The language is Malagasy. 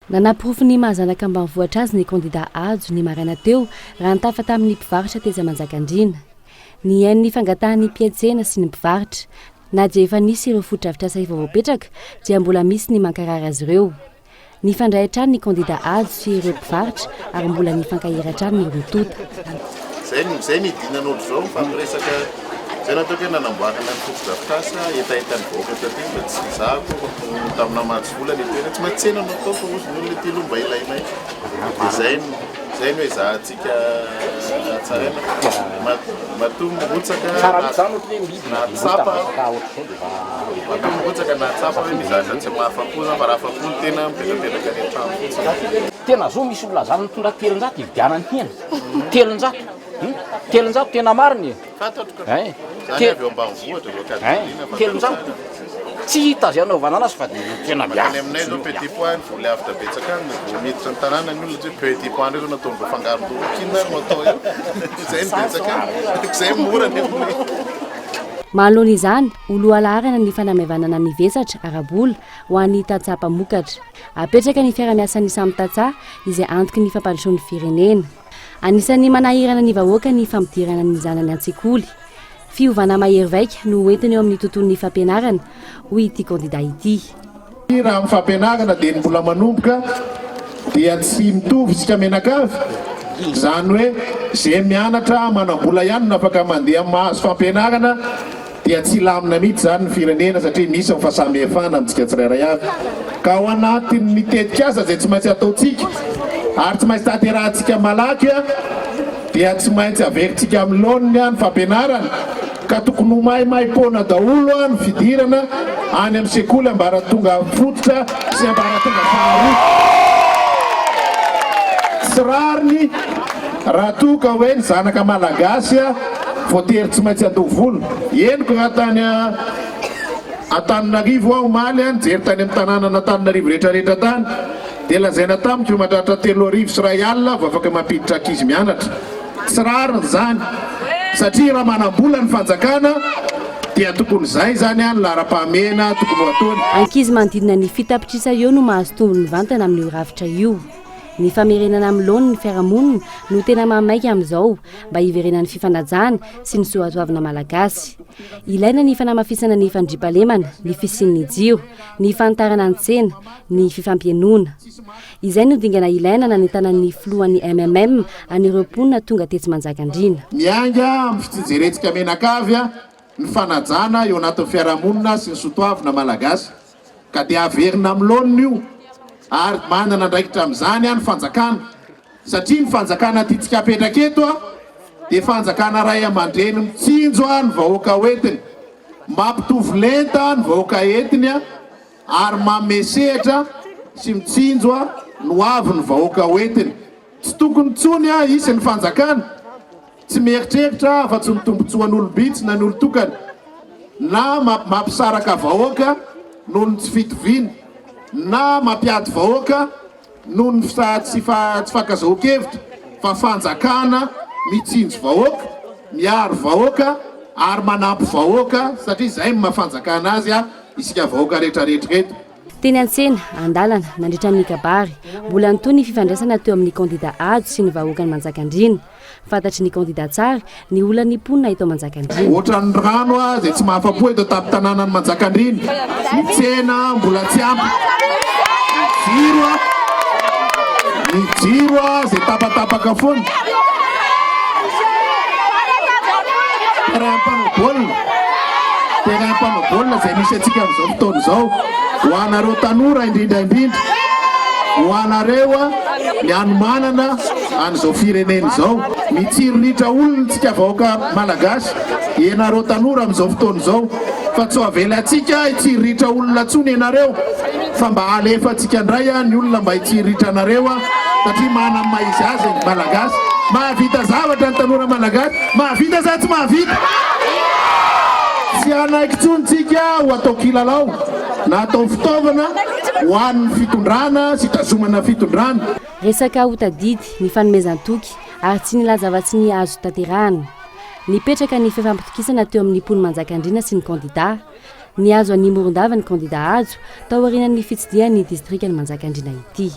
Nanapirofy ny mahazanaka ambanivohitra azy ny kandida ajo ny maraina teo raha nitafa tamin'ny mpivarotra teza Manjakandriana. Ny hain'ny fangatahan'ny mpiantsena sy ny mpivarotra na dia efa nisy ireo foto-drafitr'asa efa voapetraka dia mbola misy ny mankarary azy ireo. Ny fandray hatrany ny kandida ajo sy ireo mpivarotra ary mbola ny fankahira hatrany ny rotota. Zay ny dinan'olo zao fampiresaka zay natao hoe nanamboarana ny foto-drafitr'asa etaetany vahoaka taty mba tsy zako tamina mahatsy vola ny toerana tsy matsena no atao fa ozy ny olona ty lomba ilainay dia zay no hoe zahantsika tsaraina matoa mirotsaka na tsapa matoa mirotsaka na tsapa hoe mizahatra tsy mahafapo za fa raha afapo ny tena mipetrapetraka ny an-trano fotsiny. Tena zao misy olona zany mitondra 700 ividianany hena 700 tena mariny zany avy eo ambanivohitra zao Kadirina tsy hita zay anaovana anazy fa tena miafy. Any aminay zao petit pois vola avy tabetsaka any vao miditra ny tanàna ny olona hoe petit pois ndray zao nataony mba fangaro dokinina no atao eo zay ny betsaka zay mora ny aminay. Mahalony izany olo alarana ny fanamaivanana ny vesatra arabola ho an'ny tantsapa mokatra. Apetraka ny fiara-miasan'ny samy tantsaha izay antoky ny fampandrosoan'ny firenena. Anisan'ny manahirana ny vahoaka ny fampidirana ny zanany an-tsekoly. Fiovana mahery vaika no entiny eo amin'ny tontolon'ny fampianarana hoy ity kandida ity. Raha amin'ny fampianarana dia ny mbola manomboka dia tsy mitovy isika menakavy. Izany hoe zay mianatra manambola ihany no afaka mandeha mahazo fampianarana dia tsy lamina mihitsy zany ny firenena satria misy ny fahasamihafana amintsika tsirairay avy. Ka ao anatin'ny mitetika asa zay tsy maintsy ataontsika ary tsy maintsy tanterahantsika malaky dia tsy maintsy averintsika amin'ny laoniny ny fampianarana ka tokony ho maimaimpona daholo ny fidirana any amin'ny sekoly ambara tonga fototra sy ambara tonga faharoa. Tsy rariny raha toka hoe ny zanaka malagasy voatery tsy maintsy andao volo. Eniko raha tany Antananarivo aho omaly nijery tany amin'ny tanàna n'Antananarivo rehetrarehetra tany dia lazaina tamiko eo mahatratra 3,000 sy 1 alina vao afaka mampiditra ankizy mianatra. Tsy rariny zany satria raha manambola ny fanjakana dia tokony zay zany any lara-pahamena tokony ho ataony. Ankizy manodidina ny fitapitrisa eo no mahazo tombony vantana amin'io rafitra io. Ny famerenana amin'ny laoniny ny fiarahamonina no tena mamaika amin'izao mba hiverenan'ny fifanajana sy ny soatoavana malagasy. Ilaina ny fanamafisana ny fandriampahalemana, ny fisian'ny jiro, ny fantarana ny tsena, ny fifampienoana. Izay no dingana ilaina nanentana ny filohan'ny MMM an'ireo mponina tonga tetsy Manjakandriana. Mianga amin'ny fitsinjerentsika menakavy ny fanajana eo anatin'ny fiarahamonina sy ny soatoavana malagasy ka dia averina amin'ny laoniny io. Ary manana ndraikitra amin'izany ny fanjakana satria ny fanjakana tiatsika apetraka eto dia fanjakana ray aman-dreny mitsinjo ny vahoaka hoentiny, mampitovy lenta ny vahoaka entiny ary mamesehatra sy mitsinjo no avy ny vahoaka hoentiny. Tsy tokony tsony isy ny fanjakana tsy mieritreritra afa-tsy mitombotsoan'olom-bitsy na ny olo-tokana na mampisaraka vahoaka noho ny tsy fitoviana na mampiady vahoaka noho ny tsy fankazahoan-kevitra fa fanjakana mitsinjo vahoaka, miaro vahoaka ary manampy vahoaka satria zay mahafanjakana azy isika vahoaka rehetrarehetra reto. Teny an-tsena, andalana, nandritra ny kabary, mbola nitoy ny fifandraisana teo amin'ny kandida ajo sy ny vahoaka ny Manjakandriana. Fantatry ny kandida tsara ny olona ny mponina eto Manjakandriana. Ohatran'ny rano zay tsy mahafapo eto tamin'ny tanànan'ny Manjakandriana. Ny tsena mbola tsy ampy. Ny jiro zay tapatapaka foana. Terrain-panao-baolina zay misy antsika amin'izao fotoana izao ho anareo tanora indrindra ho anareo ny anomanana an'izao firenena izao. Mitsironitra olona tsika vahoaka malagasy ianareo tanora amin'izao fotoana izao fa tsy avela atsika hitsironitra olona tsony ianareo fa mba alefa atsika indray ny olona mba hitsironitra anareo satria manana maizy azy ny malagasy. Mahavita zavatra ny tanora malagasy, mahavita za tsy mahavita. Tsy anaiky tsontsika ho atao kilalao na atao fitaovana ho an'ny fitondrana sy tazomana fitondrana. Resaka hotadidy ny fanomezan-toky ary tsy nilaza-vatsy ny azo tanterahana. Nipetraka ny fifampitokisana teo amin'ny mponina Manjakandriana sy ny kandida. Ny azo any Morondava ny kandida ajo tao aorian'ny fitsidihan'ny distrikan'ny Manjakandriana ity.